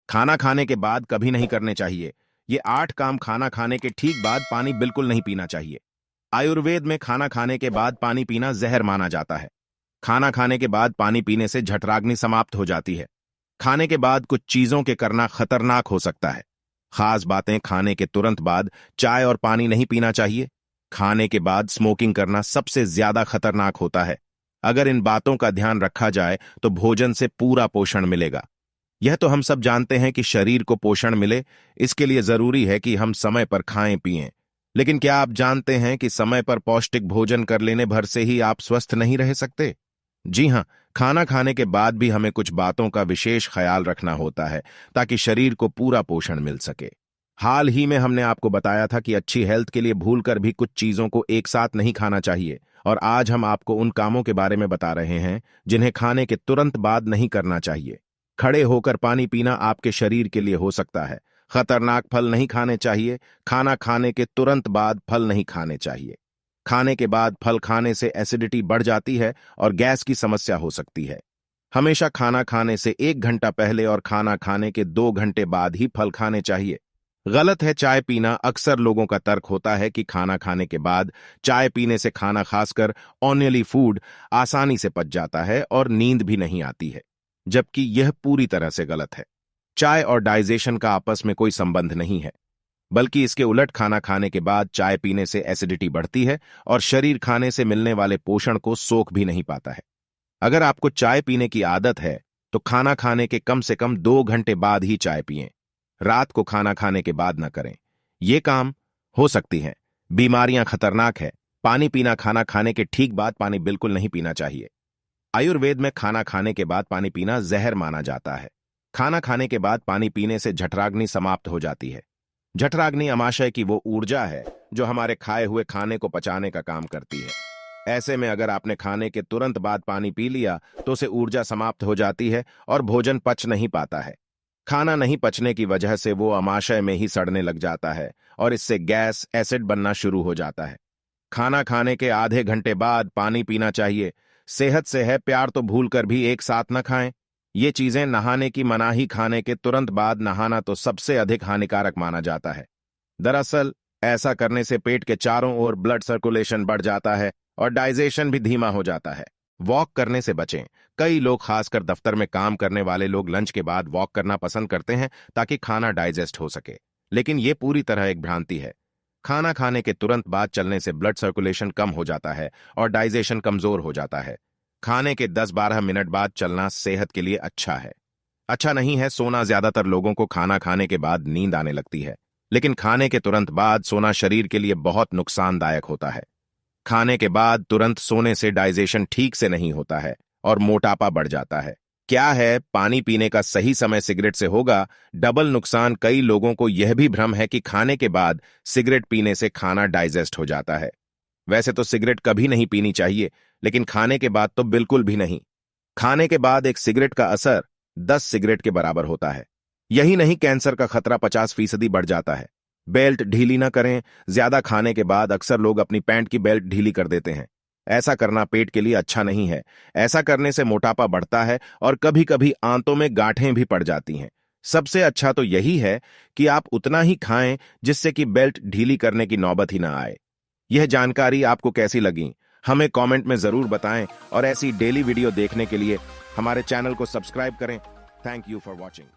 खाना खाने के बाद कभी नहीं करने चाहिए। ये 8 काम खाना खाने के ठीक बाद पानी बिल्कुल नहीं पीना चाहिए। आयुर्वेद में खाना खाने के बाद पानी पीना जहर माना जाता है। खाना खाने के बाद पानी पीने से जठराग्नि समाप्त हो जाती है। खाने के बाद कुछ चीजों के करना खतरनाक हो सकता है। खास बातें, खाने के तुरंत बाद चाय और पानी नहीं पीना चाहिए। खाने के बाद स्मोकिंग करना सबसे ज्यादा खतरनाक होता है। अगर इन बातों का ध्यान रखा जाए तो भोजन से पूरा पोषण मिलेगा। यह तो हम सब जानते हैं कि शरीर को पोषण मिले, इसके लिए जरूरी है कि हम समय पर खाएं पिएं। लेकिन क्या आप जानते हैं कि समय पर पौष्टिक भोजन कर लेने भर से ही आप स्वस्थ नहीं रह सकते? जी हां, खाना खाने के बाद भी हमें कुछ बातों का विशेष ख्याल रखना होता है ताकि शरीर को पूरा पोषण मिल सके। हाल ही में हमने आपको बताया था कि अच्छी हेल्थ के लिए भूलकर भी कुछ चीजों को एक साथ नहीं खाना चाहिए, और आज हम आपको उन कामों के बारे में बता रहे हैं जिन्हें खाने के तुरंत बाद नहीं करना चाहिए। खड़े होकर पानी पीना आपके शरीर के लिए हो सकता है खतरनाक। फल नहीं खाने चाहिए। खाना खाने के तुरंत बाद फल नहीं खाने चाहिए। खाने के बाद फल खाने से एसिडिटी बढ़ जाती है और गैस की समस्या हो सकती है। हमेशा खाना खाने से 1 घंटा पहले और खाना खाने के 2 घंटे बाद ही फल खाने चाहिए। गलत है चाय पीना। अक्सर लोगों का तर्क होता है कि खाना खाने के बाद चाय पीने से खाना, खासकर ऑयली फूड, आसानी से पच जाता है और नींद भी नहीं आती है, जबकि यह पूरी तरह से गलत है। चाय और डाइजेशन का आपस में कोई संबंध नहीं है, बल्कि इसके उलट खाना खाने के बाद चाय पीने से एसिडिटी बढ़ती है और शरीर खाने से मिलने वाले पोषण को सोख भी नहीं पाता है। अगर आपको चाय पीने की आदत है तो खाना खाने के कम से कम 2 घंटे बाद ही चाय पिएं। रात को खाना खाने के बाद न करें। ये काम हो सकती है। बीमारियां खतरनाक है। पानी पीना, खाना खाने के ठीक बाद पानी बिल्कुल नहीं पीना चाहिए। आयुर्वेद में खाना खाने के बाद पानी पीना जहर माना जाता है। खाना खाने के बाद पानी पीने से जठराग्नि समाप्त हो जाती है। जठराग्नि अमाशय की वो ऊर्जा है जो हमारे खाए हुए खाने को पचाने का काम करती है। ऐसे में अगर आपने खाने के तुरंत बाद पानी पी लिया तो उसे ऊर्जा समाप्त हो जाती है और भोजन पच नहीं पाता है। खाना नहीं पचने की वजह से वो अमाशय में ही सड़ने लग जाता है और इससे गैस, एसिड बनना शुरू हो जाता है। खाना खाने के आधे घंटे बाद पानी पीना चाहिए। सेहत से है प्यार तो भूलकर भी एक साथ न खाएं। ये चीजें नहाने की मनाही, खाने के तुरंत बाद नहाना तो सबसे अधिक हानिकारक माना जाता है। दरअसल ऐसा करने से पेट के चारों ओर ब्लड सर्कुलेशन बढ़ जाता है और डाइजेशन भी धीमा हो जाता है। वॉक करने से बचें। कई लोग, खासकर दफ्तर में काम करने वाले लोग, लंच के बाद वॉक करना पसंद करते हैं ताकि खाना डाइजेस्ट हो सके, लेकिन ये पूरी तरह एक भ्रांति है। खाना खाने के तुरंत बाद चलने से ब्लड सर्कुलेशन कम हो जाता है और डाइजेशन कमजोर हो जाता है। खाने के 10-12 मिनट बाद चलना सेहत के लिए अच्छा है। अच्छा नहीं है सोना। ज्यादातर लोगों को खाना खाने के बाद नींद आने लगती है, लेकिन खाने के तुरंत बाद सोना शरीर के लिए बहुत नुकसानदायक होता है। खाने के बाद तुरंत सोने से डाइजेशन ठीक से नहीं होता है और मोटापा बढ़ जाता है। क्या है, पानी पीने का सही समय सिगरेट से होगा डबल नुकसान। कई लोगों को यह भी भ्रम है कि खाने के बाद सिगरेट पीने से खाना डाइजेस्ट हो जाता है। वैसे तो सिगरेट कभी नहीं पीनी चाहिए, लेकिन खाने के बाद तो बिल्कुल भी नहीं। खाने के बाद एक सिगरेट का असर 10 सिगरेट के बराबर होता है। यही नहीं, कैंसर का खतरा 50% बढ़ जाता है। बेल्ट ढीली न करें। ज्यादा खाने के बाद अक्सर लोग अपनी पैंट की बेल्ट ढीली कर देते हैं। ऐसा करना पेट के लिए अच्छा नहीं है। ऐसा करने से मोटापा बढ़ता है और कभी कभी आंतों में गांठें भी पड़ जाती हैं। सबसे अच्छा तो यही है कि आप उतना ही खाएं जिससे कि बेल्ट ढीली करने की नौबत ही ना आए। यह जानकारी आपको कैसी लगी हमें कमेंट में जरूर बताएं, और ऐसी डेली वीडियो देखने के लिए हमारे चैनल को सब्सक्राइब करें। Thank you for watching.